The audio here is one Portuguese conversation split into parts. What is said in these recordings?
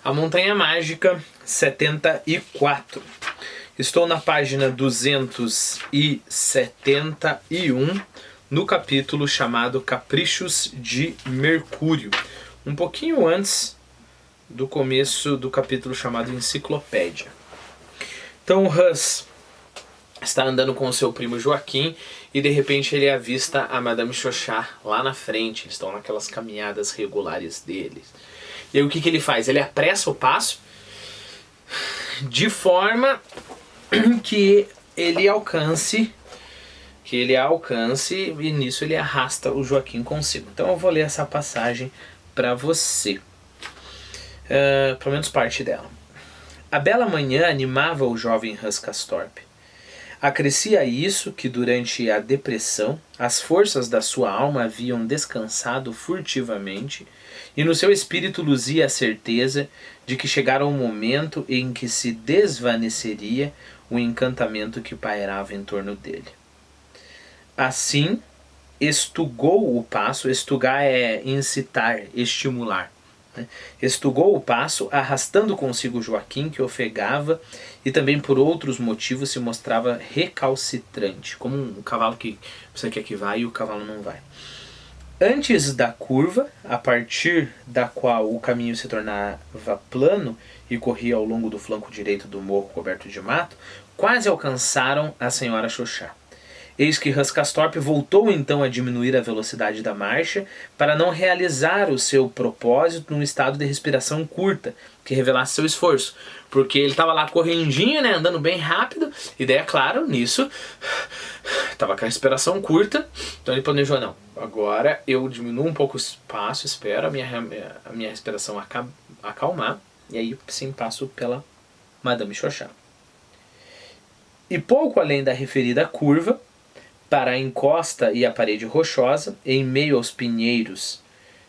A Montanha Mágica 74. Estou na página 271, no capítulo chamado Caprichos de Mercúrio. Um pouquinho antes do começo do capítulo chamado Enciclopédia. Então o Hus está andando com o seu primo Joaquim e de repente ele avista a Madame Chauchat lá na frente. Eles estão naquelas caminhadas regulares deles. E aí o que ele faz? Ele apressa o passo de forma que ele alcance e nisso ele arrasta o Joaquim consigo. Então eu vou ler essa passagem para você. Pelo menos parte dela. A bela manhã animava o jovem Hus Castorp. Acrescia isso que durante a depressão as forças da sua alma haviam descansado furtivamente e no seu espírito luzia a certeza de que chegara o momento em que se desvaneceria o encantamento que pairava em torno dele. Assim, estugou o passo. Estugar é incitar, estimular. Estugou o passo, arrastando consigo Joaquim, que ofegava e também por outros motivos se mostrava recalcitrante, como um cavalo que você quer que vá e o cavalo não vai. Antes da curva, a partir da qual o caminho se tornava plano e corria ao longo do flanco direito do morro coberto de mato, quase alcançaram a senhora Chauchat. Eis que Hus Castorp voltou então a diminuir a velocidade da marcha para não realizar o seu propósito num estado de respiração curta, que revelasse seu esforço. Porque ele estava lá correndinho, né, andando bem rápido, e daí, é claro, nisso, estava com a respiração curta, então ele planejou, não, agora eu diminuo um pouco o espaço, espero a minha respiração acalmar, e aí sim passo pela Madame Chauchat. E pouco além da referida curva, para a encosta e a parede rochosa, em meio aos pinheiros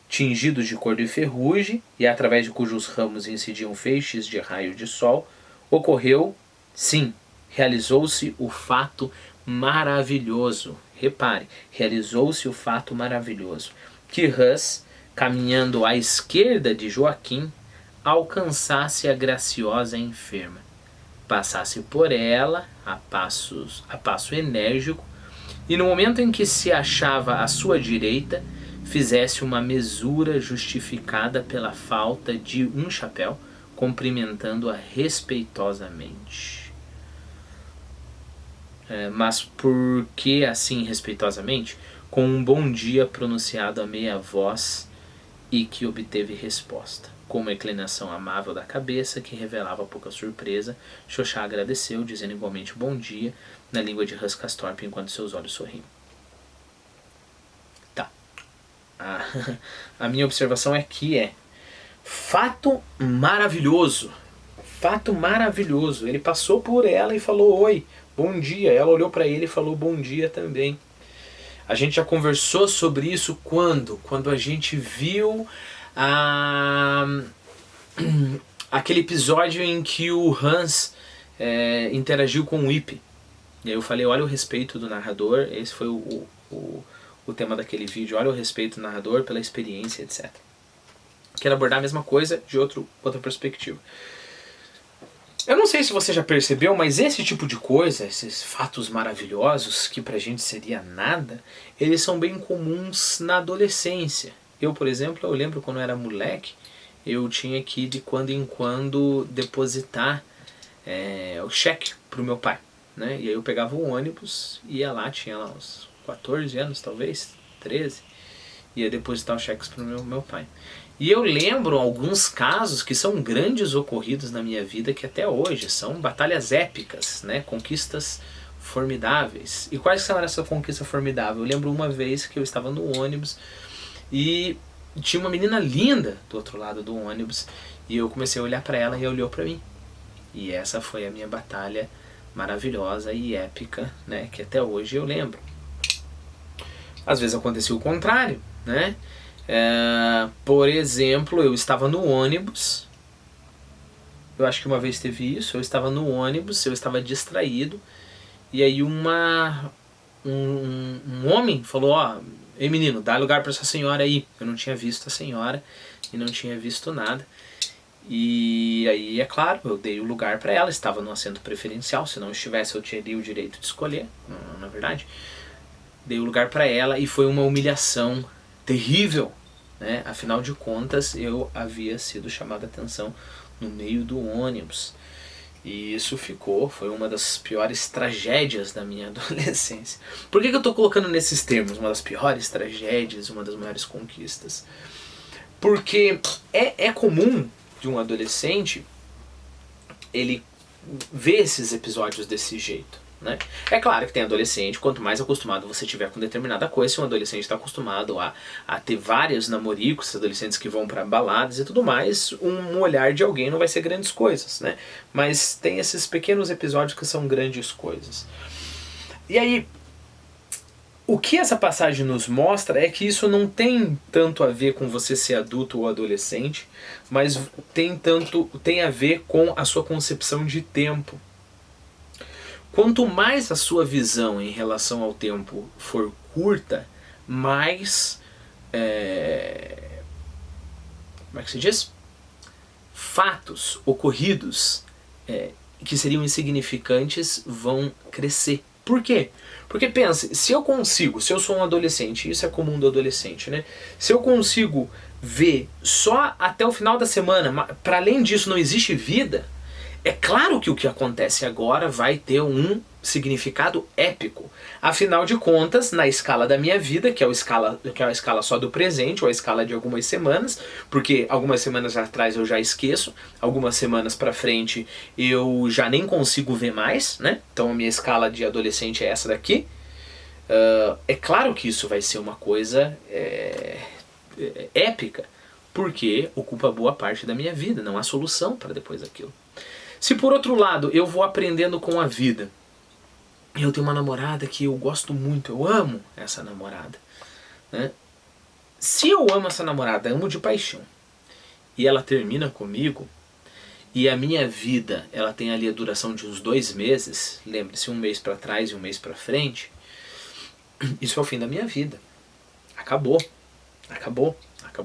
tingidos de cor de ferrugem e através de cujos ramos incidiam feixes de raio de sol, ocorreu, sim, realizou-se o fato maravilhoso. Repare, realizou-se o fato maravilhoso, que Hus, caminhando à esquerda de Joaquim, alcançasse a graciosa enferma, passasse por ela a passo enérgico, e no momento em que se achava à sua direita, fizesse uma mesura justificada pela falta de um chapéu, cumprimentando-a respeitosamente. Mas por que assim respeitosamente? Com um bom dia pronunciado a meia voz e que obteve resposta. Com uma inclinação amável da cabeça que revelava pouca surpresa, Chauchat agradeceu, dizendo igualmente bom dia, na língua de Hus Castorp, enquanto seus olhos sorriam. Tá. A minha observação aqui é fato maravilhoso. Fato maravilhoso. Ele passou por ela e falou oi, bom dia. Ela olhou para ele e falou bom dia também. A gente já conversou sobre isso quando? Quando a gente viu aquele episódio em que o Hans interagiu com o Ipe. E aí eu falei, olha o respeito do narrador, esse foi o tema daquele vídeo, olha o respeito do narrador pela experiência, etc. Quero abordar a mesma coisa de outra perspectiva. Eu não sei se você já percebeu, mas esse tipo de coisa, esses fatos maravilhosos, que pra gente seria nada, eles são bem comuns na adolescência. Eu, por exemplo, eu lembro quando eu era moleque, eu tinha que de quando em quando depositar o cheque pro meu pai. Né? E aí eu pegava um ônibus, ia lá, tinha lá uns 14 anos talvez, 13, ia depositar os cheques pro meu pai. E eu lembro alguns casos que são grandes ocorridos na minha vida, que até hoje são batalhas épicas, né? Conquistas formidáveis. E quais são essa conquista formidável? Eu lembro uma vez que eu estava no ônibus e tinha uma menina linda do outro lado do ônibus, e eu comecei a olhar para ela e ela olhou para mim. E essa foi a minha batalha maravilhosa e épica, né, que até hoje eu lembro. Às vezes acontecia o contrário, né? Por exemplo, eu estava no ônibus, eu acho que uma vez teve isso, eu estava no ônibus, eu estava distraído, e aí um homem falou, ó, ei menino, dá lugar para essa senhora aí. Eu não tinha visto a senhora e não tinha visto nada. E aí, é claro, eu dei o lugar para ela, estava no assento preferencial, se não estivesse eu teria o direito de escolher, na verdade. Dei o lugar para ela e foi uma humilhação terrível, né? Afinal de contas, eu havia sido chamado a atenção no meio do ônibus. E isso foi uma das piores tragédias da minha adolescência. Por que eu estou colocando nesses termos? Uma das piores tragédias, uma das maiores conquistas. Porque é comum de um adolescente ele ver esses episódios desse jeito, né? É claro que tem adolescente, quanto mais acostumado você tiver com determinada coisa, se um adolescente está acostumado a ter vários namoricos, adolescentes que vão para baladas e tudo mais, um olhar de alguém não vai ser grandes coisas, né? Mas tem esses pequenos episódios que são grandes coisas. E aí, o que essa passagem nos mostra é que isso não tem tanto a ver com você ser adulto ou adolescente, mas tem a ver com a sua concepção de tempo. Quanto mais a sua visão em relação ao tempo for curta, mais como é que se diz? Fatos ocorridos que seriam insignificantes vão crescer. Por quê? Porque pense, se eu sou um adolescente, isso é comum do adolescente, né? Se eu consigo ver só até o final da semana, para além disso não existe vida, é claro que o que acontece agora vai ter um significado épico. Afinal de contas, na escala da minha vida, que é a escala só do presente, ou a escala de algumas semanas, porque algumas semanas atrás eu já esqueço, algumas semanas pra frente eu já nem consigo ver mais, né? Então a minha escala de adolescente é essa daqui. É claro que isso vai ser uma coisa épica, porque ocupa boa parte da minha vida, não há solução para depois daquilo. Se por outro lado eu vou aprendendo com a vida, eu tenho uma namorada que eu gosto muito, eu amo essa namorada, né? Se eu amo essa namorada, amo de paixão, e ela termina comigo, e a minha vida ela tem ali a duração de uns 2 meses, lembre-se, 1 mês para trás e 1 mês para frente, isso é o fim da minha vida. Acabou,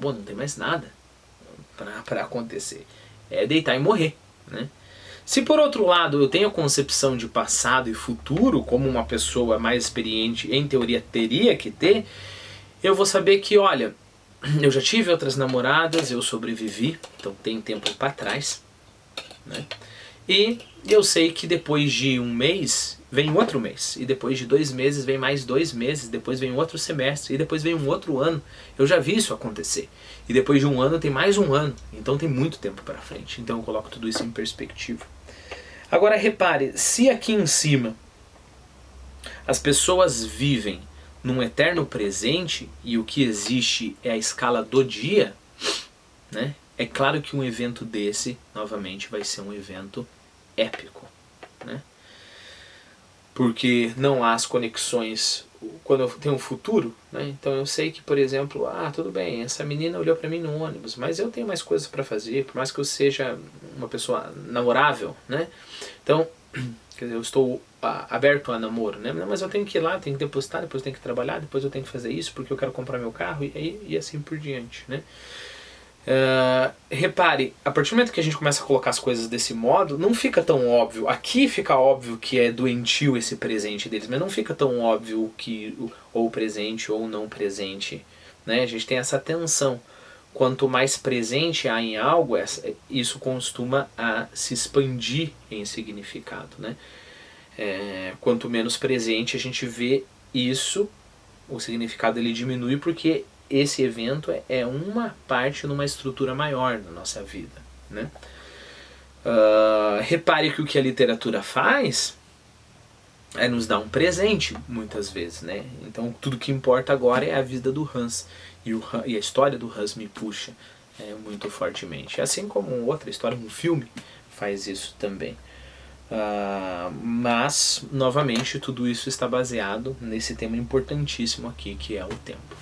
não tem mais nada para acontecer. É deitar e morrer, né? Se por outro lado eu tenho a concepção de passado e futuro, como uma pessoa mais experiente em teoria teria que ter, eu vou saber que, olha, eu já tive outras namoradas, eu sobrevivi, então tem tempo para trás, né? E eu sei que depois de 1 mês vem outro mês, e depois de 2 meses vem mais 2 meses, depois vem outro semestre, e depois vem um outro ano. Eu já vi isso acontecer. E depois de 1 ano tem mais 1 ano, então tem muito tempo para frente. Então eu coloco tudo isso em perspectiva. Agora repare, se aqui em cima as pessoas vivem num eterno presente e o que existe é a escala do dia, né? É claro que um evento desse, novamente, vai ser um evento épico, né? Porque não há as conexões quando eu tenho um futuro, né? Então eu sei que, por exemplo, tudo bem, essa menina olhou para mim no ônibus, mas eu tenho mais coisas para fazer, por mais que eu seja uma pessoa namorável, né? Então, quer dizer, eu estou aberto a namoro, né? Mas eu tenho que ir lá, tenho que depositar, depois eu tenho que trabalhar, depois eu tenho que fazer isso porque eu quero comprar meu carro e assim por diante, né? Repare, a partir do momento que a gente começa a colocar as coisas desse modo, não fica tão óbvio. Aqui fica óbvio que é doentio esse presente deles, mas não fica tão óbvio que ou presente ou não presente, né? A gente tem essa tensão. Quanto mais presente há em algo, isso costuma a se expandir em significado, né? Quanto menos presente a gente vê isso, o significado ele diminui porque esse evento é uma parte numa estrutura maior da nossa vida, né? Repare que o que a literatura faz é nos dar um presente, muitas vezes, né? Então tudo que importa agora é a vida do Hans, e a história do Hans me puxa muito fortemente. Assim como outra história, um filme, faz isso também. Mas, novamente, tudo isso está baseado nesse tema importantíssimo aqui, que é o tempo.